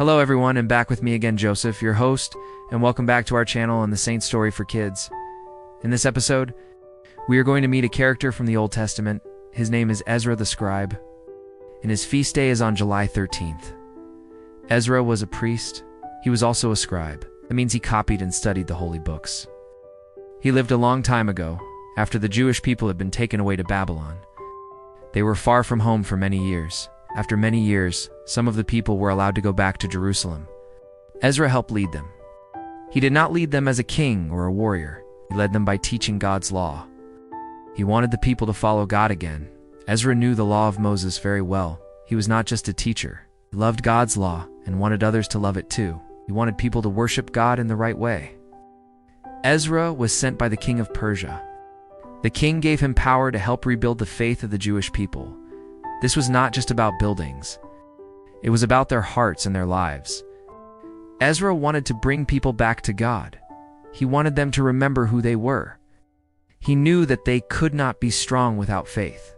Hello everyone, and back with me again, Joseph, your host, and welcome back to our channel and the Saint Story for Kids. In this episode, we are going to meet a character from the Old Testament. His name is Ezra the Scribe, and his feast day is on July 13th. Ezra was a priest. He was also a scribe. That means he copied and studied the holy books. He lived a long time ago, after the Jewish people had been taken away to Babylon. They were far from home for many years. After many years, some of the people were allowed to go back to Jerusalem. Ezra helped lead them. He did not lead them as a king or a warrior. He led them by teaching God's law. He wanted the people to follow God again. Ezra knew the law of Moses very well. He was not just a teacher. He loved God's law and wanted others to love it too. He wanted people to worship God in the right way. Ezra was sent by the king of Persia. The king gave him power to help rebuild the faith of the Jewish people. This was not just about buildings. It was about their hearts and their lives. Ezra wanted to bring people back to God. He wanted them to remember who they were. He knew that they could not be strong without faith.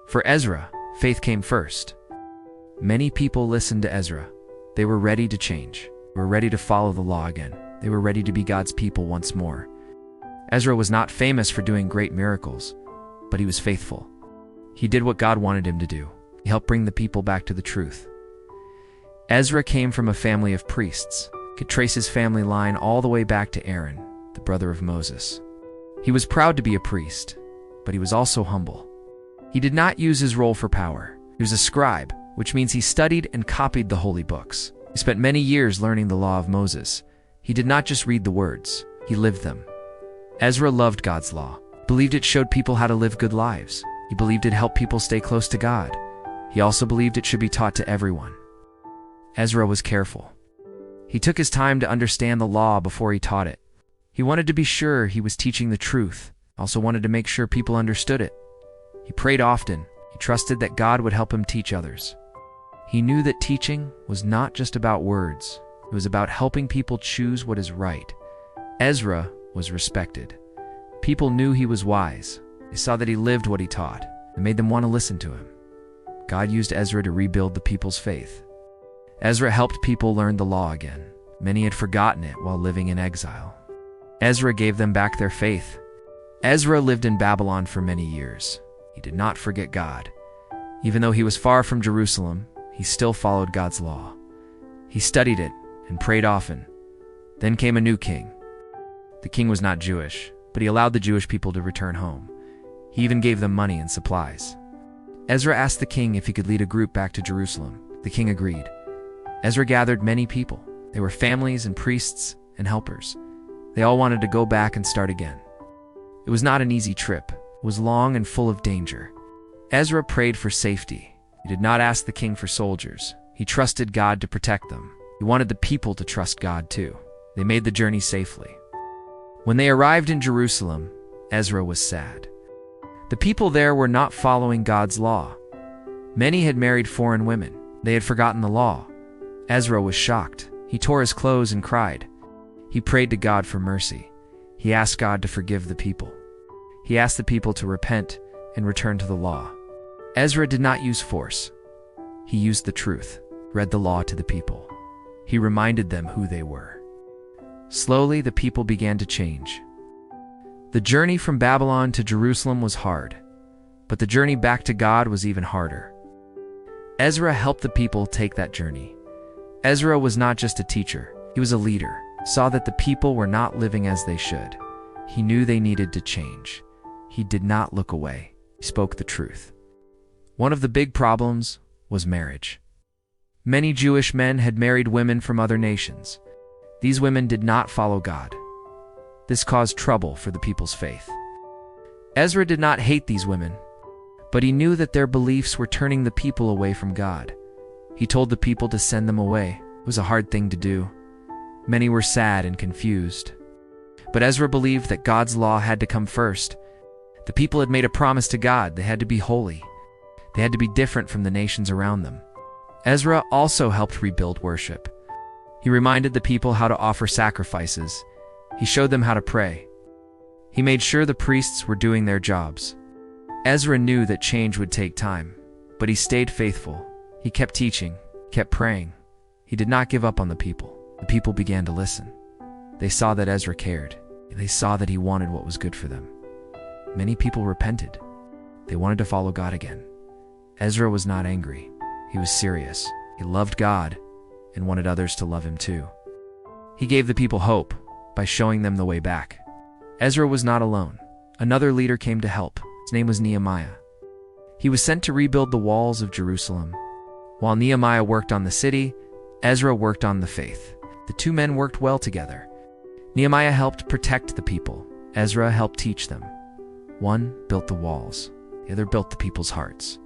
For Ezra, faith came first. Many people listened to Ezra. They were ready to change. They were ready to follow the law again. They were ready to be God's people once more. Ezra was not famous for doing great miracles, but he was faithful. He did what God wanted him to do. He helped bring the people back to the truth. Ezra came from a family of priests. He could trace his family line all the way back to Aaron, the brother of Moses. He was proud to be a priest, but he was also humble. He did not use his role for power. He was a scribe, which means he studied and copied the holy books. He spent many years learning the law of Moses. He did not just read the words, he lived them. Ezra loved God's law, believed it showed people how to live good lives. He believed it helped people stay close to God. He also believed it should be taught to everyone. Ezra was careful. He took his time to understand the law before he taught it. He wanted to be sure he was teaching the truth, also wanted to make sure people understood it. He prayed often. He trusted that God would help him teach others. He knew that teaching was not just about words. It was about helping people choose what is right. Ezra was respected. People knew he was wise. They saw that he lived what he taught and made them want to listen to him. God used Ezra to rebuild the people's faith. Ezra helped people learn the law again. Many had forgotten it while living in exile. Ezra gave them back their faith. Ezra lived in Babylon for many years. He did not forget God. Even though he was far from Jerusalem, he still followed God's law. He studied it and prayed often. Then came a new king. The king was not Jewish, but he allowed the Jewish people to return home. He even gave them money and supplies. Ezra asked the king if he could lead a group back to Jerusalem. The king agreed. Ezra gathered many people. They were families and priests and helpers. They all wanted to go back and start again. It was not an easy trip. It was long and full of danger. Ezra prayed for safety. He did not ask the king for soldiers. He trusted God to protect them. He wanted the people to trust God too. They made the journey safely. When they arrived in Jerusalem, Ezra was sad. The people there were not following God's law. Many had married foreign women. They had forgotten the law. Ezra was shocked. He tore his clothes and cried. He prayed to God for mercy. He asked God to forgive the people. He asked the people to repent and return to the law. Ezra did not use force. He used the truth, read the law to the people. He reminded them who they were. Slowly, the people began to change. The journey from Babylon to Jerusalem was hard, but the journey back to God was even harder. Ezra helped the people take that journey. Ezra was not just a teacher, he was a leader. Saw that the people were not living as they should. He knew they needed to change. He did not look away. He spoke the truth. One of the big problems was marriage. Many Jewish men had married women from other nations. These women did not follow God. This caused trouble for the people's faith. Ezra did not hate these women, but he knew that their beliefs were turning the people away from God. He told the people to send them away. It was a hard thing to do. Many were sad and confused. But Ezra believed that God's law had to come first. The people had made a promise to God. They had to be holy. They had to be different from the nations around them. Ezra also helped rebuild worship. He reminded the people how to offer sacrifices. He showed them how to pray. He made sure the priests were doing their jobs. Ezra knew that change would take time, but he stayed faithful. He kept teaching, kept praying. He did not give up on the people. The people began to listen. They saw that Ezra cared. They saw that he wanted what was good for them. Many people repented. They wanted to follow God again. Ezra was not angry. He was serious. He loved God and wanted others to love him too. He gave the people hope by showing them the way back. Ezra was not alone. Another leader came to help. His name was Nehemiah. He was sent to rebuild the walls of Jerusalem. While Nehemiah worked on the city, Ezra worked on the faith. The two men worked well together. Nehemiah helped protect the people. Ezra helped teach them. One built the walls. The other built the people's hearts.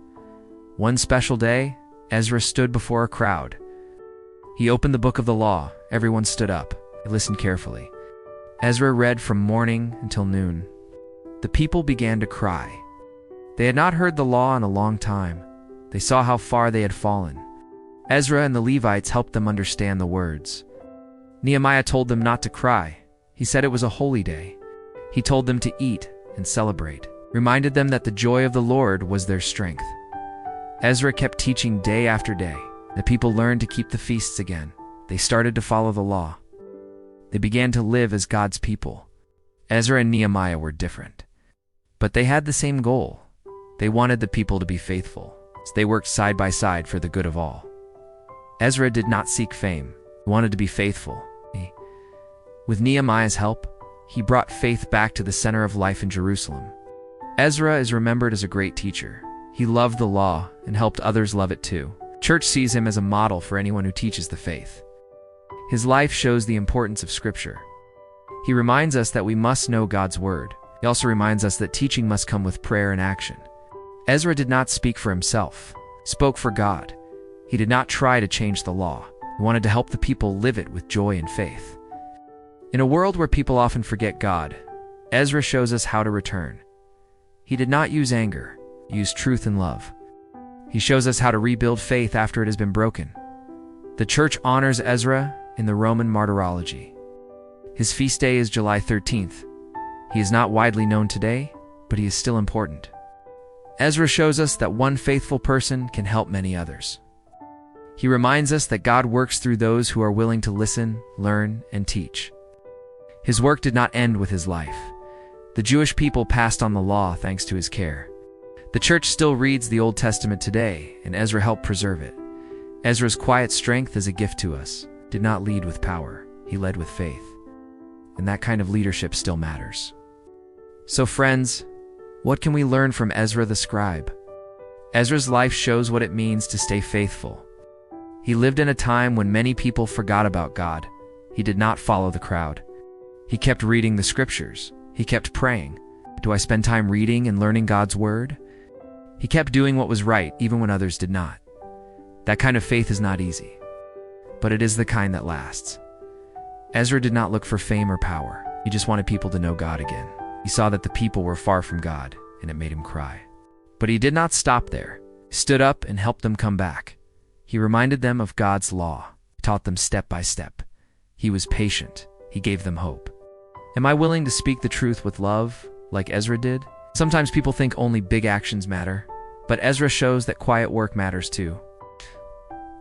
One special day, Ezra stood before a crowd. He opened the book of the law. Everyone stood up. They listened carefully. Ezra read from morning until noon. The people began to cry. They had not heard the law in a long time. They saw how far they had fallen. Ezra and the Levites helped them understand the words. Nehemiah told them not to cry. He said it was a holy day. He told them to eat and celebrate, reminded them that the joy of the Lord was their strength. Ezra kept teaching day after day. The people learned to keep the feasts again. They started to follow the law. They began to live as God's people. Ezra and Nehemiah were different, but they had the same goal. They wanted the people to be faithful, so they worked side by side for the good of all. Ezra did not seek fame. He wanted to be faithful. With Nehemiah's help, he brought faith back to the center of life in Jerusalem. Ezra is remembered as a great teacher. He loved the law and helped others love it too. Church sees him as a model for anyone who teaches the faith. His life shows the importance of Scripture. He reminds us that we must know God's Word. He also reminds us that teaching must come with prayer and action. Ezra did not speak for himself. He spoke for God. He did not try to change the law. He wanted to help the people live it with joy and faith. In a world where people often forget God, Ezra shows us how to return. He did not use anger. He used truth and love. He shows us how to rebuild faith after it has been broken. The church honors Ezra in the Roman martyrology. His feast day is July 13th. He is not widely known today, but he is still important. Ezra shows us that one faithful person can help many others. He reminds us that God works through those who are willing to listen, learn, and teach. His work did not end with his life. The Jewish people passed on the law thanks to his care. The church still reads the Old Testament today, and Ezra helped preserve it. Ezra's quiet strength is a gift to us. He did not lead with power. He led with faith. And that kind of leadership still matters. So friends, what can we learn from Ezra the Scribe? Ezra's life shows what it means to stay faithful. He lived in a time when many people forgot about God. He did not follow the crowd. He kept reading the Scriptures. He kept praying. Do I spend time reading and learning God's Word? He kept doing what was right even when others did not. That kind of faith is not easy, but it is the kind that lasts. Ezra did not look for fame or power. He just wanted people to know God again. He saw that the people were far from God, and it made him cry. But he did not stop there. He stood up and helped them come back. He reminded them of God's law, taught them step by step. He was patient. He gave them hope. Am I willing to speak the truth with love, like Ezra did? Sometimes people think only big actions matter, but Ezra shows that quiet work matters too.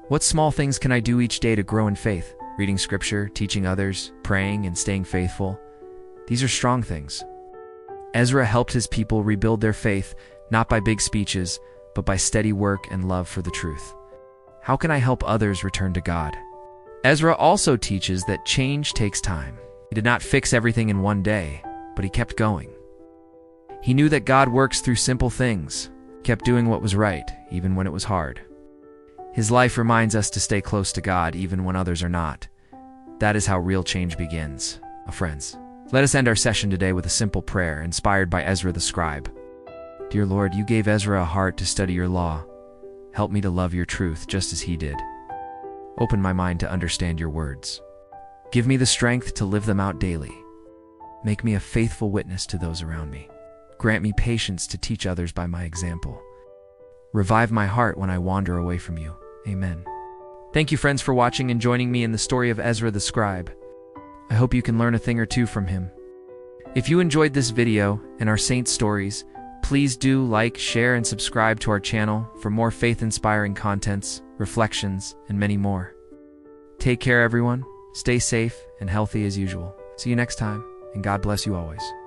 What small things can I do each day to grow in faith? Reading Scripture, teaching others, praying, and staying faithful. These are strong things. Ezra helped his people rebuild their faith, not by big speeches, but by steady work and love for the truth. How can I help others return to God? Ezra also teaches that change takes time. He did not fix everything in one day, but he kept going. He knew that God works through simple things, kept doing what was right, even when it was hard. His life reminds us to stay close to God even when others are not. That is how real change begins. Friends, let us end our session today with a simple prayer inspired by Ezra the Scribe. Dear Lord, you gave Ezra a heart to study your law. Help me to love your truth just as he did. Open my mind to understand your words. Give me the strength to live them out daily. Make me a faithful witness to those around me. Grant me patience to teach others by my example. Revive my heart when I wander away from you. Amen. Thank you, friends, for watching and joining me in the story of Ezra the Scribe. I hope you can learn a thing or two from him. If you enjoyed this video and our saint stories, please do like, share, and subscribe to our channel for more faith-inspiring contents, reflections, and many more. Take care, everyone. Stay safe and healthy as usual. See you next time, and God bless you always.